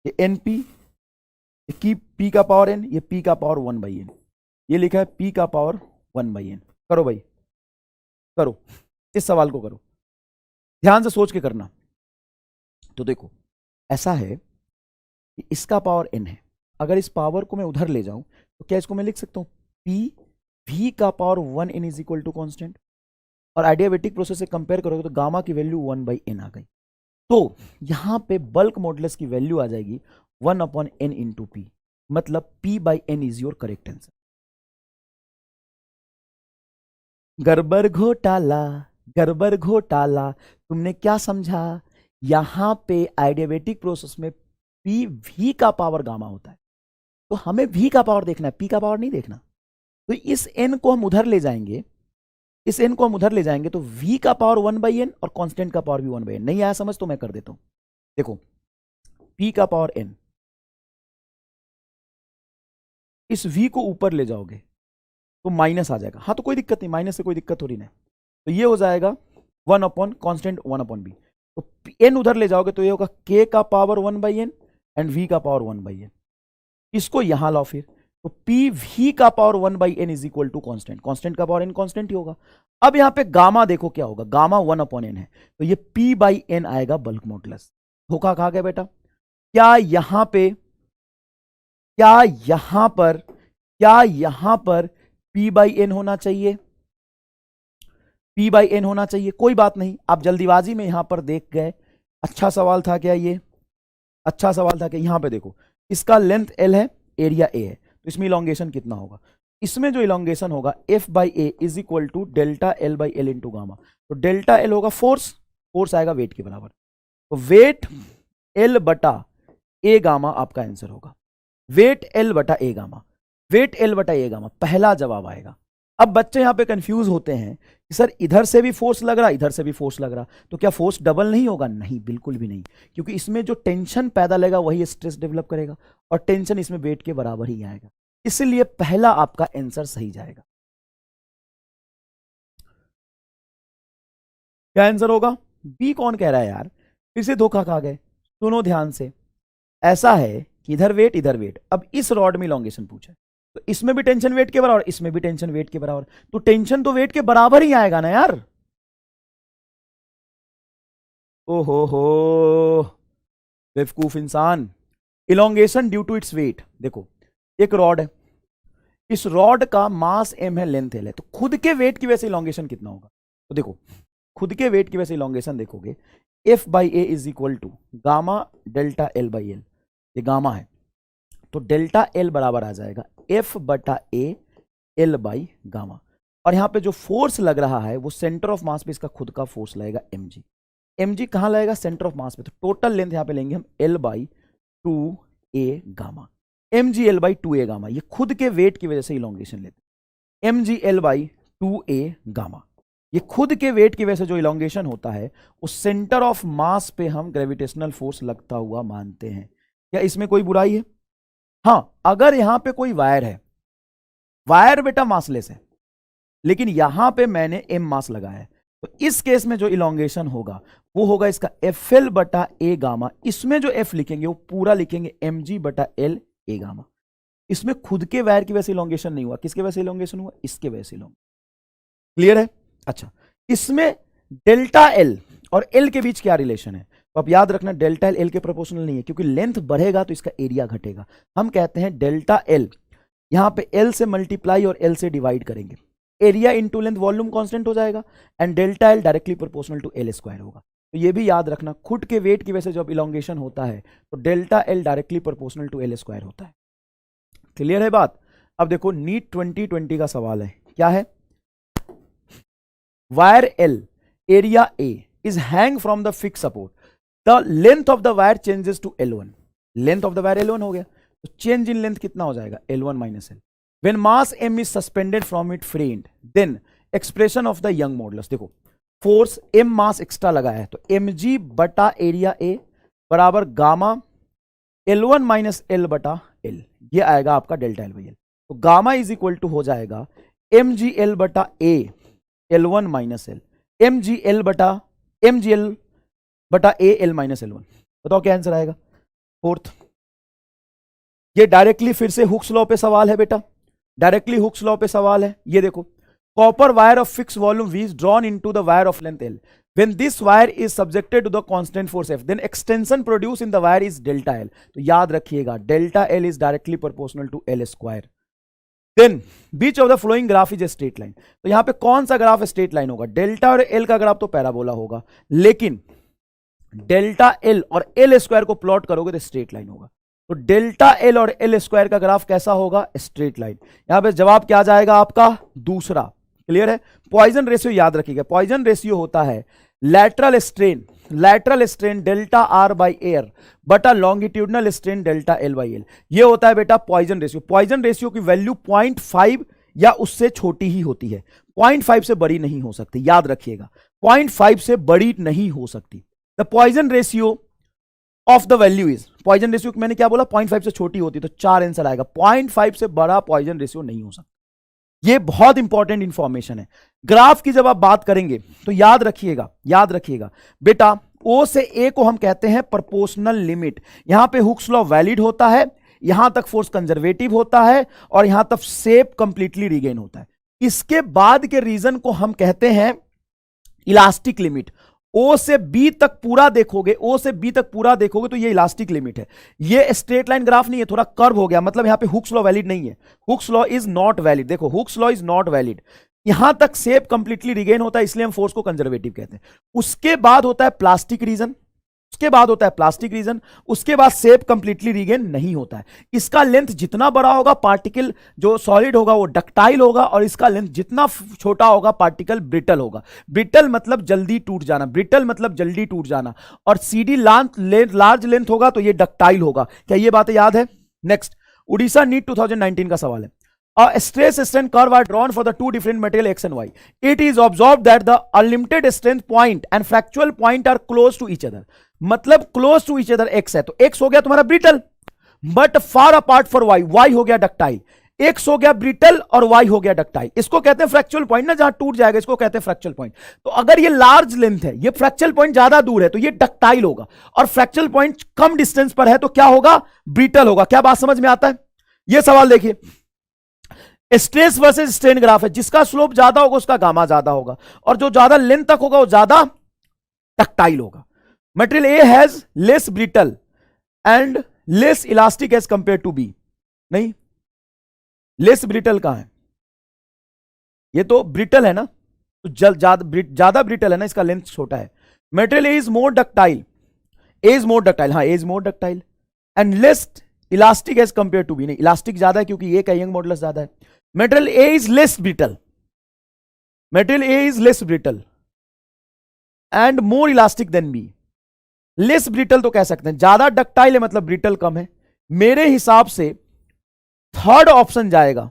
ये NP, ये P का पावर n, ये P का पावर 1 बाई एन, ये लिखा है P का पावर 1 बाई एन। करो भाई, करो, इस सवाल को करो, ध्यान से सोच के करना। तो देखो ऐसा है कि इसका पावर n है, अगर इस पावर को मैं उधर ले जाऊं तो क्या इसको मैं लिख सकता हूं? P V का power 1 n is equal to constant. और एडियाबेटिक प्रोसेस से कंपेयर करोगे तो गामा की वैल्यू 1 बाई एन आ गई। तो यहां पे बल्क मॉडुलस की वैल्यू आ जाएगी 1 अपॉन n इंटू पी, मतलब P by N is your correct answer. गड़बड़ घोटाला, गड़बड़ घोटाला, तुमने क्या समझा? यहां पे एडियाबेटिक प्रोसेस में P V का पावर गामा होता है, तो हमें V का पावर देखना है, P का पावर नहीं देखना। तो इस n को हम उधर ले जाएंगे, इस n को हम उधर ले जाएंगे तो V का पावर 1 बाई एन और कांस्टेंट का पावर भी 1 बाई एन। नहीं आया समझ तो मैं कर देता हूं। देखो P का पावर n, इस V को ऊपर ले जाओगे तो माइनस आ जाएगा। हाँ तो कोई दिक्कत नहीं, माइनस से कोई दिक्कत थोड़ी ना। तो ये हो जाएगा 1 अपॉन कॉन्स्टेंट 1 अपॉन बी। तो n उधर ले जाओगे तो ये होगा K का power 1 by N and V का पावर 1 बाई एन। इसको यहां लाओ फिर, तो P V का power 1 by N is equal to constant, constant का पावर n कॉन्स्टेंट ही होगा। अब यहां पे गामा देखो क्या होगा, गामा 1 अपॉन एन है, तो ये P बाई एन आएगा बल्क मॉडुलस। धोखा खा गया बेटा। क्या यहां पे, क्या यहां पर P बाई एन होना चाहिए? P बाई एन होना चाहिए, कोई बात नहीं, आप जल्दीबाजी में यहां पर देख गए। अच्छा सवाल था क्या ये? अच्छा सवाल था क्या? यहां पे देखो, इसका लेंथ L है, एरिया A है, तो इसमें इलोंगेशन कितना होगा? इसमें जो इलोंगेशन होगा F by A is equal to delta L by L into gamma. तो डेल्टा L होगा फोर्स, फोर्स आएगा वेट के बराबर, तो वेट L बटा ए गामा आपका आंसर होगा। वेट L बटा ए गामा, वेट L बटा ए गामा, पहला जवाब आएगा। अब बच्चे यहां पे कंफ्यूज होते हैं कि सर इधर से भी फोर्स लग रहा, इधर से भी फोर्स लग रहा, तो क्या फोर्स डबल नहीं होगा? नहीं, बिल्कुल भी नहीं, क्योंकि इसमें जो टेंशन पैदा लगेगा वही स्ट्रेस डेवलप करेगा, और टेंशन इसमें वेट के बराबर ही आएगा, इसलिए पहला आपका आंसर सही जाएगा। क्या आंसर होगा? बी। कौन कह रहा है यार? फिर से धोखा खा गए। सुनो ध्यान से, ऐसा है कि इधर वेट इधर वेट, अब इस रॉड में इलोंगेशन पूछा है, तो इसमें भी टेंशन वेट के बराबर, इसमें भी टेंशन वेट के बराबर, तो टेंशन तो वेट के बराबर ही आएगा ना यार। हो बेवकूफ इंसान। Elongation due to its weight. देखो एक रॉड है, इस रॉड का मास m है, लेंथ l है, तो खुद के वेट की वजह से इलोंगेशन कितना होगा? तो देखो खुद के वेट की वजह से इलोंगेशन देखोगे, F by A is equal to gamma delta L by L, ये गामा है, तो डेल्टा L बराबर आ जाएगा F बटा ए L बाई गामा। और यहां पे जो फोर्स लग रहा है वो सेंटर ऑफ मास पे इसका खुद का फोर्स लगेगा mg। mg कहां लगेगा? सेंटर ऑफ मास पे, तो टोटल लेंथ यहां पे लेंगे हम L by 2a gamma, mg L by 2a gamma, ये खुद के वेट की वजह से इलोंगेशन लेते हैं, mg L by 2a gamma. ये खुद के वेट की वजह से जो इलोंगेशन होता है उस सेंटर ऑफ मास पे हम ग्रेविटेशनल फोर्स लगता हुआ मानते हैं। क्या इसमें कोई बुराई है? हां, अगर यहां पे कोई वायर है, वायर बेटा मासलेस है, लेकिन यहां पे मैंने m मास लगाया है, तो इस केस में जो इलोंगेशन होगा वो होगा इसका FL बटा ए गामा, इसमें जो F लिखेंगे वो पूरा लिखेंगे mg बटा L ए गामा। इसमें खुद के वायर की वजह से इलोंगेशन नहीं हुआ, किसके वजह से इलोंगेशन हुआ, इसके वजह से इलोंगेशन। क्लियर है? अच्छा, इसमें डेल्टा एल और एल के बीच क्या रिलेशन है? तो आप याद रखना डेल्टा एल के प्रोपोर्शनल नहीं है, क्योंकि लेंथ बढ़ेगा तो इसका एरिया घटेगा। हम कहते हैं डेल्टा एल, यहां पे एल से मल्टीप्लाई और एल से डिवाइड करेंगे, area into length volume constant हो जाएगा, and delta L directly proportional to L square होगा। तो ये भी याद रखना, खुद के वेट की वजह से जब इलोंगेशन होता है तो delta L directly proportional to L square होता है। क्लियर है बात? अब देखो नीट 2020 का सवाल है, क्या है? Wire L area A is hang from the fix support, the length of the wire changes to L1, length of the wire L1 हो गया, तो चेंज इन लेंथ कितना हो जाएगा? L1 minus L. When mass m is suspended from it free end, then expression of the Young modulus, देखो force m mass extra लगा है, तो mg बटा एरिया ए बराबर गामा L1 माइनस एल बटा एल, ये आएगा आपका डेल्टा एल बाई एल। तो गामा इज इक्वल टू हो जाएगा mgl बटा ए L1 माइनस एल, mgl बटा ए एल माइनस L1। बताओ क्या आंसर आएगा? फोर्थ। ये डायरेक्टली फिर से हुक्स लॉ पे सवाल है बेटा, डायरेक्टली हुक्स लॉ पे सवाल है। ये देखो, copper wire of fix volume V is drawn into the wire of length L. When this wire is subjected to the constant force F, then extension produced in the wire is delta L. तो याद रखिएगा delta L is directly proportional to L square. Then beach of the flowing graph is a straight line, तो यहां पे कौन सा graph straight line होगा? Delta और एल का ग्राफ तो पैराबोला होगा, लेकिन डेल्टा एल और एल स्क्वायर को प्लॉट करोगे तो स्ट्रेट लाइन होगा। तो डेल्टा एल और एल स्क्वायर का ग्राफ कैसा होगा? Straight line. यहां पे जवाब क्या जाएगा आपका? दूसरा। क्लियर है? पॉइजन रेशियो याद रखिएगा, पॉइजन रेशियो होता है lateral strain delta R by R बटा longitudinal strain delta L by L. ये होता है बेटा पॉइजन रेशियो। पॉइजन रेशियो की वैल्यू 0.5 या उससे छोटी ही होती है, 0.5 से बड़ी नहीं हो सकती, याद रखिएगा 0.5 से बड़ी नहीं हो सकती। The Poisson ratio of the value is, Poisson ratio मैंने क्या बोला? 0.5 से छोटी होती, तो 4 आंसर आएगा। 0.5 से बड़ा पॉइजन रेशियो नहीं हो सकता। ये बहुत इंपॉर्टेंट इंफॉर्मेशन है। ग्राफ की जब आप बात करेंगे तो याद रखिएगा बेटा, O से A को हम कहते हैं प्रोपोर्शनल लिमिट। यहां पे हुक्स लॉ वैलिड होता है, यहां तक फोर्स कंजर्वेटिव होता है और यहां तक शेप कंप्लीटली रिगेन होता है। इसके बाद के रीजन को हम कहते हैं इलास्टिक लिमिट। O से B तक पूरा देखोगे तो ये इलास्टिक लिमिट है। ये स्ट्रेट लाइन ग्राफ नहीं है, थोड़ा कर्व हो गया, मतलब यहां पे हुक्स लॉ वैलिड नहीं है, Hooke's law is not valid. देखो Hooke's law is not valid, यहां तक शेप कंप्लीटली रिगेन होता है, इसलिए हम फोर्स को कंजर्वेटिव कहते हैं। उसके बाद होता है प्लास्टिक रीजन, उसके बाद शेप कंप्लीटली रिगेन नहीं होता है। इसका लेंथ जितना बड़ा होगा पार्टिकल जो सॉलिड होगा वो डक्टाइल होगा, और इसका लेंथ जितना छोटा होगा पार्टिकल ब्रिटल होगा। ब्रिटल मतलब जल्दी टूट जाना, और सीडी लार्ज लेंथ होगा तो ये डक्टाइल होगा। क्या ये बातें याद है? नेक्स्ट, उड़ीसा नीट 2019 का सवाल है। A stress strain curve are drawn for the two different material X and Y. It is observed that the unlimited strength point and fractional point are close to each other. मतलब close to each other X है, तो X हो गया तुम्हारा brittle, but far apart for Y, Y हो गया ductile. X हो गया ब्रिटल और Y हो गया डक्टाइल। इसको कहते हैं फ्रैक्चुअल पॉइंट ना, जहां टूट जाएगा, इसको कहते हैं फ्रैक्चुअल पॉइंट। तो अगर ये लार्ज लेंथ है, ये फ्रैक्चुअल पॉइंट ज्यादा दूर है, तो ये डक्टाइल होगा, और फ्रैक्चुअल पॉइंट कम डिस्टेंस पर है तो क्या होगा? ब्रिटल होगा। क्या बात समझ में आता है? ये सवाल देखिए, स्ट्रेस वर्सेस स्ट्रेन ग्राफ है, जिसका स्लोप ज्यादा होगा उसका गामा ज्यादा होगा, और जो ज्यादा लेंथ तक होगा वो ज्यादा डक्टाइल होगा। Material A has less brittle and less elastic as compare to B. नहीं, लेस ब्रिटल कहां है? ये तो ब्रिटल है ना, तो ज्यादा ब्रिटल है ना, इसका लेंथ छोटा है। Material A is more ductile, हाँ A is more ductile and less elastic as compare to B. नहीं, इलास्टिक ज्यादा है क्योंकि ए का यंग मॉडुलस ज्यादा है। Material A is less brittle and more elastic than B. Less brittle तो कह सकते हैं, ज्यादा डक्टाइल है मतलब ब्रिटल कम है। मेरे हिसाब से थर्ड ऑप्शन जाएगा।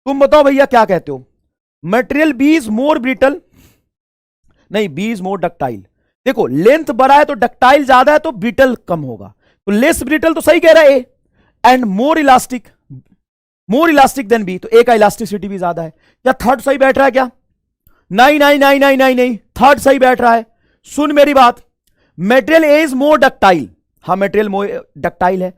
तुम बताओ भैया क्या कहते हो? Material B is more brittle, नहीं बी इज मोर डक्टाइल। देखो लेंथ बड़ा है तो डक्टाइल ज्यादा है तो ब्रिटल कम होगा, तो लेस ब्रिटल तो सही कह रहा है A, and more elastic than B, तो ए का इलास्टिसिटी भी ज्यादा है। क्या थर्ड सही बैठ रहा है क्या? नहीं, थर्ड सही बैठ रहा है। सुन मेरी बात, material A is more ductile, हाँ मटेरियल मोर डक्टाइल है,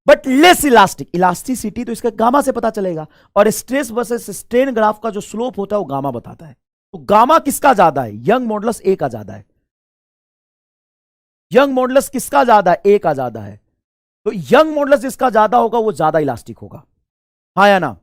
बट लेस इलास्टिक, इलास्टिसिटी तो इसका गामा से पता चलेगा, और स्ट्रेस वर्सेस स्ट्रेन ग्राफ का जो स्लोप होता है वो गामा बताता है। तो गामा किसका ज्यादा है? यंग मॉडुलस ए का ज्यादा है। यंग मॉडुलस किसका ज्यादा है? ए का ज्यादा है। तो यंग मॉडुलस जिसका ज्यादा होगा वो ज्यादा इलास्टिक होगा, हाँ या ना?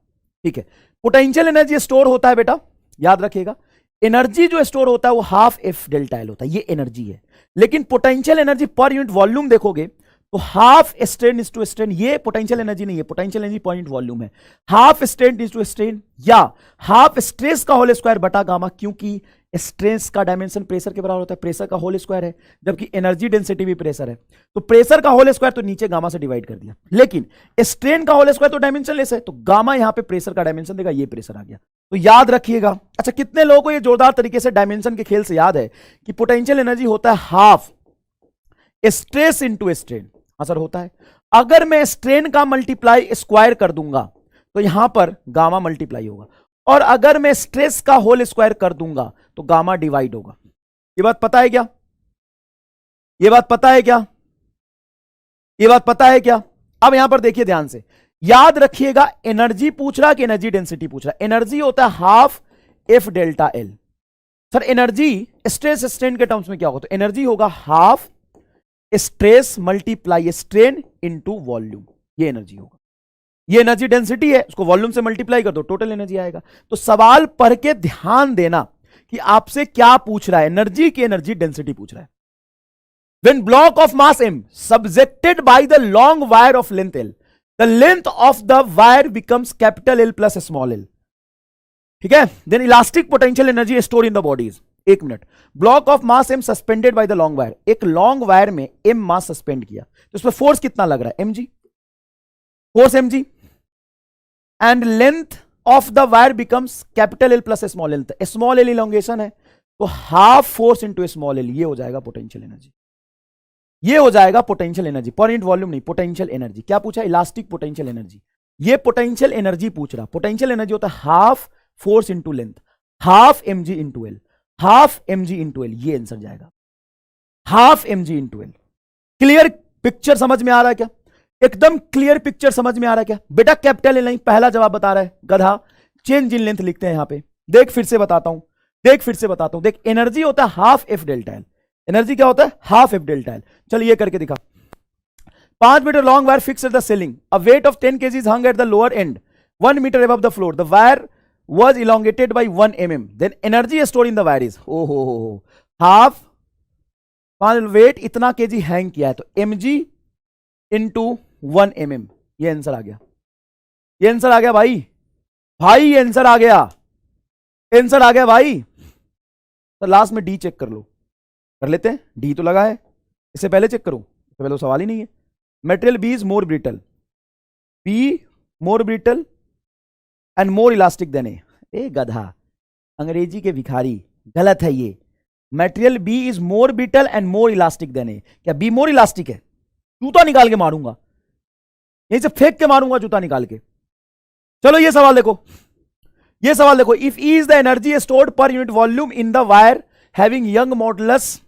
ठीक है। पोटेंशियल एनर्जी स्टोर होता है बेटा, याद रखिएगा, एनर्जी जो स्टोर होता है वो हाफ एफ डेल्टा एल होता है, ये एनर्जी है। लेकिन potential energy per unit volume देखोगे तो half strain is to strain, ये पोटेंशियल एनर्जी नहीं है, potential energy per unit volume है। Half strain is to strain या हाफ स्ट्रेस का होल स्क्वायर बटा गामा, क्योंकि स्ट्रेस का डायमेंशन प्रेशर के बराबर होता है, प्रेशर का होल स्क्वायर है, जबकि एनर्जी डेंसिटी भी प्रेशर है। तो प्रेशर का होल स्क्वायर तो नीचे गामा से डिवाइड कर दिया, लेकिन स्ट्रेन का होल स्क्वायर तो डायमेंशन लेस है, तो गामा यहां पे प्रेशर का डायमेंशन देगा, ये प्रेशर आ गया। तो याद रखिएगा। अच्छा, कितने लोगों को ये जोरदार तरीके से डायमेंशन के खेल से याद है कि पोटेंशियल एनर्जी होता है हाफ स्ट्रेस इंटू स्ट्रेन? हाँ सर होता है। अगर मैं स्ट्रेन का मल्टीप्लाई स्क्वायर कर दूंगा तो यहां पर गामा मल्टीप्लाई होगा, और अगर मैं स्ट्रेस का होल स्क्वायर कर दूंगा तो गामा डिवाइड होगा। ये बात पता है क्या? ये बात पता है क्या? ये बात पता है क्या? अब यहां पर देखिए ध्यान से, याद रखिएगा, एनर्जी पूछ रहा कि एनर्जी डेंसिटी पूछ रहा? एनर्जी होता है half F delta L. Sir energy stress strain के टर्म्स में क्या होगा? तो एनर्जी होगा half stress multiply strain into volume, ये एनर्जी होगा। ये एनर्जी डेंसिटी है, उसको वॉल्यूम से मल्टीप्लाई कर दो, टोटल एनर्जी आएगा। तो सवाल पढ़ के ध्यान देना कि आपसे क्या पूछ रहा है, एनर्जी की एनर्जी डेंसिटी पूछ रहा है। When block of mass m subjected by the long wire of length L, the length of the wire becomes capital L plus small l. ठीक है? Then elastic potential energy stored in the body is, एक minute, block of mass m suspended by the long wire, एक long wire में m मास suspend किया, तो उसमें force कितना लग रहा है? mg, force mg, and length of the wire becomes capital L plus small L, small L elongation है, तो half force into small L, ये हो जाएगा पोटेंशियल एनर्जी। ये हो जाएगा potential energy, per unit volume नहीं, पोटेंशियल एनर्जी। क्या पूछा? Elastic potential energy. ये पोटेंशियल एनर्जी पूछ रहा। पोटेंशियल एनर्जी होता है half force into length, half M G into L, half M G into L, ये आंसर जाएगा, half M G into L. Clear picture समझ में आ रहा है क्या? एकदम क्लियर पिक्चर समझ में आ रहा है क्या बेटा? कैपिटल एल नहीं, पहला जवाब बता रहा है गधा, चेंज इन लेंथ लिखते हैं यहां पे। देख फिर से बताता हूं, देख फिर से बताता हूं, देख एनर्जी होता है half F delta L, energy क्या होता है? Half F delta L. चल ये करके दिखा। 5 metre long wire fix at the ceiling, a weight of 10 kg hung at the lower end 1 meter above the floor, the wire was elongated by 1 mm, then energy stored in the wire is, ओ हो half, wait इतना KG hang किया है तो mg into 1 mm, ये answer आ गया, ये answer आ गया भाई, भाई ये आंसर आ गया, आंसर आ गया भाई। तो लास्ट में डी चेक कर लो, कर लेते हैं, डी तो लगा है, इससे पहले चेक करूं? इससे पहले तो सवाल ही नहीं है। Material B is more brittle, B more brittle and more elastic than A गधा, अंग्रेजी के भिखारी, गलत है ये। Material B is more brittle and more elastic than A, क्या बी मोर इलास्टिक है? जूता निकाल के मारूंगा, यहीं से फेंक के मारूंगा जूता निकाल के। चलो ये सवाल देखो, ये सवाल देखो, if E is the energy stored per unit volume in the wire having Young modulus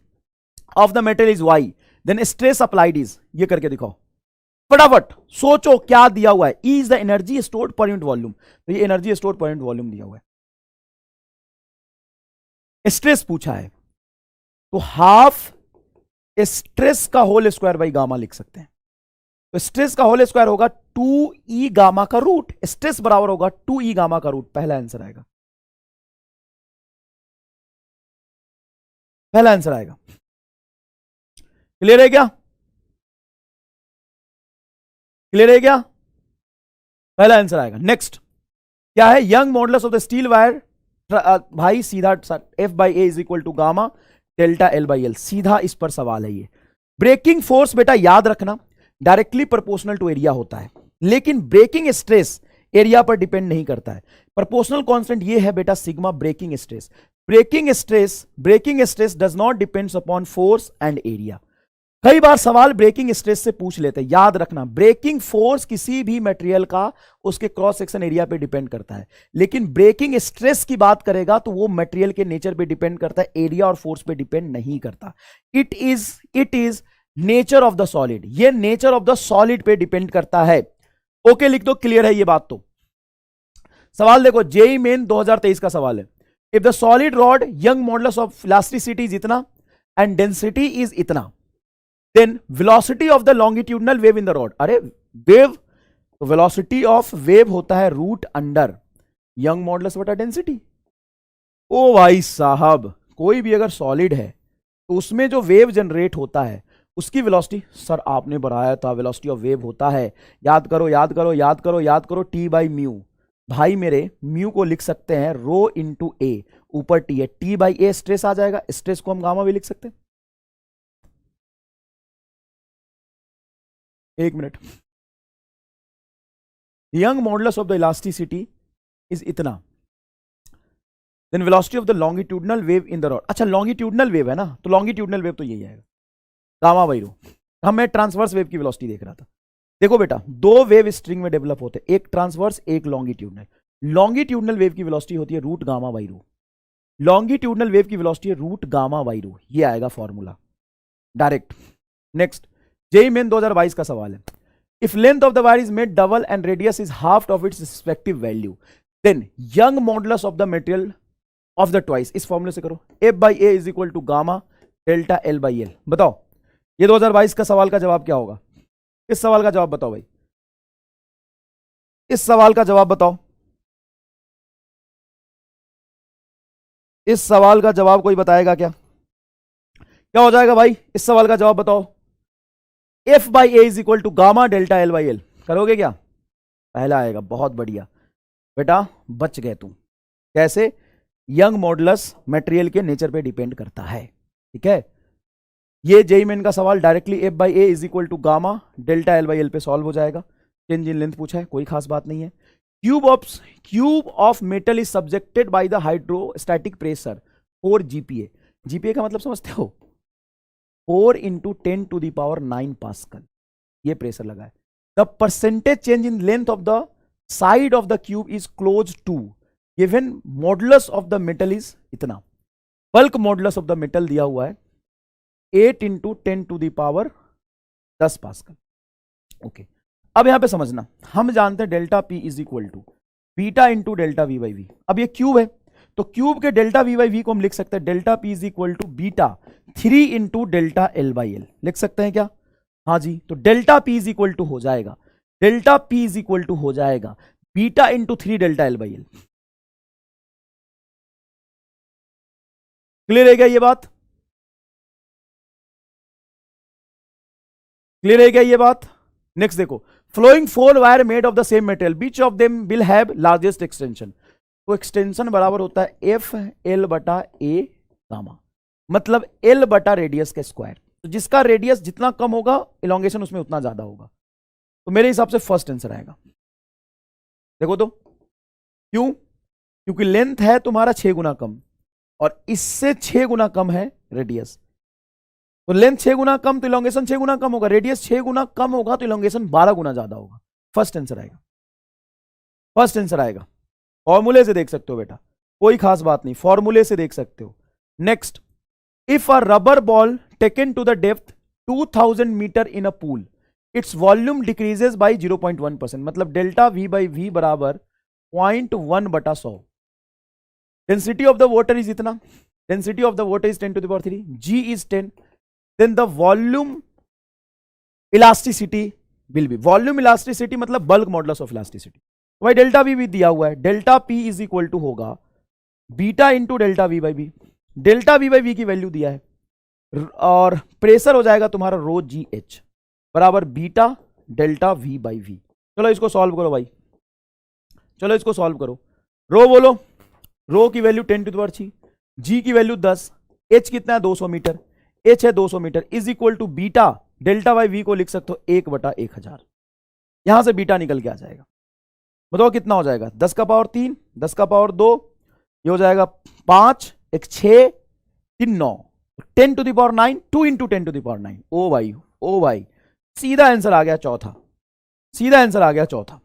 of the material is Y, then stress applied is, ये करके दिखाओ फटाफट, सोचो क्या दिया हुआ है। E is the energy stored per unit volume, तो ये energy stored per unit volume दिया हुआ है, स्ट्रेस पूछा है, तो हाफ स्ट्रेस का होल स्क्वायर बाई गामा लिख सकते हैं। तो स्ट्रेस का होल स्क्वायर होगा 2e गामा का रूट, स्ट्रेस बराबर होगा 2e गामा का रूट, पहला आंसर आएगा, पहला आंसर आएगा। क्लियर है क्या? क्लियर है क्या? पहला आंसर आएगा। नेक्स्ट क्या है? Young modulus of the steel wire, भाई सीधा F by A is equal to gamma delta L by L, सीधा इस पर सवाल है ये। ब्रेकिंग फोर्स बेटा याद रखना डायरेक्टली प्रोपोर्शनल टू एरिया होता है, लेकिन ब्रेकिंग स्ट्रेस एरिया पर डिपेंड नहीं करता है। प्रोपोर्शनल कांस्टेंट ये है बेटा sigma breaking stress. Breaking stress does not depends upon force and area. कई बार सवाल ब्रेकिंग स्ट्रेस से पूछ लेते हैं, याद रखना ब्रेकिंग फोर्स किसी भी मटेरियल का उसके क्रॉस सेक्शन एरिया पे डिपेंड करता है, लेकिन ब्रेकिंग स्ट्रेस की बात करेगा तो वो मटेरियल के नेचर पे डिपेंड करता है, एरिया और फोर्स पे डिपेंड नहीं करता। It is nature of the solid, ये नेचर ऑफ द सॉलिड पे डिपेंड करता है। ओके लिख दो, क्लियर है ये बात। तो सवाल देखो, जेई मेन 2023 का सवाल है। If the solid rod Young modulus of elasticity is इतना एंड डेंसिटी इज इतना, then velocity of the longitudinal wave in the rod. अरे वेव, तो वेलोसिटी ऑफ वेव होता है रूट अंडर यंग मॉडुलस बटा डेंसिटी। ओ भाई साहब, कोई भी अगर सॉलिड है तो उसमें जो वेव जनरेट होता है उसकी वेलोसिटी, सर आपने बढ़ाया था, वेलोसिटी ऑफ वेव होता है, याद करो याद करो याद करो याद करो, टी बाई म्यू। भाई मेरे म्यू को लिख सकते हैं रो इंटू ए, ऊपर टी है, टी बाई ए स्ट्रेस आ जाएगा, स्ट्रेस को हम गामा भी लिख सकते हैं। एक minute, Young modulus of the elasticity is इतना, then velocity of the longitudinal wave in the rod. अच्छा लॉन्गिट्यूडनल वेव है ना, तो लॉन्गिट्यूडनल वेव तो यही आएगा, गामा बाई रो। हम मैं ट्रांसवर्स वेव की वेलोसिटी देख रहा था। देखो बेटा, दो वेव स्ट्रिंग में डेवलप होते हैं, एक ट्रांसवर्स एक लॉन्गिट्यूडनल। लॉन्गिट्यूडनल वेव की वेलोसिटी होती है root gamma by rho, longitudinal wave की वेलोसिटी है रूट गामा बाई रो। ये आएगा formula direct. Next, JEE Main 2022 का सवाल है। If length of the wire is made double and radius is half of its respective value, then Young modulus of the material of the twice. इस फॉर्मूले से करो, F by A is equal to gamma delta L by L. बताओ ये 2022 का सवाल का जवाब क्या होगा? इस सवाल का जवाब बताओ भाई, इस सवाल का जवाब बताओ, इस सवाल का जवाब कोई बताएगा क्या? क्या हो जाएगा भाई? इस सवाल का जवाब बताओ। F by A is equal to gamma delta L by L. करोगे क्या? पहला आएगा, बहुत बढ़िया बेटा, बच गए तुम। कैसे? यंग मॉडुलस मटेरियल के नेचर पे डिपेंड करता है, ठीक है। ये जेई मेन का सवाल directly F by A is equal to gamma delta L by L पे सॉल्व हो जाएगा। चेंज इन लेंथ पूछा है, कोई खास बात नहीं है। Cube of metal is subjected by the hydrostatic pressure 4 GPA. GPA का मतलब समझते हो? 4 into 10 to the power 9 pascal, ये प्रेशर लगा है। The percentage change in length of the side of the cube is close to given modulus of the metal is इतना। Bulk modulus of the metal दिया हुआ है 8 into 10 to the power 10 pascal. Okay, अब यहां पे समझना, हम जानते हैं delta P is equal to beta into delta V by V. अब ये क्यूब है तो क्यूब के डेल्टा वी बाई वी को हम लिख सकते हैं delta P is equal to beta 3 into delta L by L. लिख सकते हैं क्या? हाँ जी, तो delta P is equal to हो जाएगा, delta P is equal to हो जाएगा beta into 3 delta L by L. Clear है क्या ये बात? क्लियर है क्या ये बात? नेक्स्ट देखो, following 4 wire made of the same material, which of them will have largest extension. तो एक्सटेंशन बराबर होता है एफ एल बटा ए गामा, मतलब एल बटा रेडियस का स्क्वायर। तो जिसका रेडियस जितना कम होगा इलोंगेशन उसमें उतना ज्यादा होगा। तो मेरे हिसाब से फर्स्ट आंसर आएगा। देखो तो क्यों? क्योंकि लेंथ है तुम्हारा 6 गुना कम और इससे 6 गुना कम है रेडियस। तो लेंथ 6 गुना कम तो इलोंगेशन 6 गुना कम होगा, रेडियस 6 गुना कम होगा तो इलोंगेशन 12 गुना ज्यादा होगा। फर्स्ट आंसर आएगा, फर्स्ट आंसर आएगा। फॉर्मूले से देख सकते हो बेटा, कोई खास बात नहीं, फॉर्मूले से देख सकते हो। Next, if a rubber ball taken to the depth 2000 metre in a pool, its volume decreases by 0.1%, मतलब डेल्टा वी बाई वी बराबर 0.1 बटा 100। Density of the water is इतना, density of the water is 10 to the power 3, G is 10, then the volume elasticity will be, volume elasticity मतलब bulk modulus of elasticity. तो भाई delta V भी दिया हुआ है, delta P is equal to होगा beta into delta V by V. Delta V by V की value दिया है और प्रेशर हो जाएगा तुम्हारा रो जी एच बराबर beta delta V by V. चलो इसको सॉल्व करो भाई, चलो इसको सॉल्व करो। रो बोलो, रो की वैल्यू 10 to the power 3, जी की वैल्यू 10, एच कितना है 200 मीटर, एच है 200 metre is equal to beta delta by V को लिख सकते हो 1 बटा 1000। यहां से बीटा निकल के आ जाएगा। बताओ कितना हो जाएगा? 10 का पावर 3, 10 का पावर 2, ये हो जाएगा 5, 1 6, 3 9, 10 to the power 9, 2 into 10 to the power 9। ओ भाई ओ भाई, सीधा आंसर आ गया चौथा, सीधा आंसर आ गया चौथा।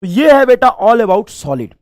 तो ये है बेटा ऑल अबाउट सॉलिड।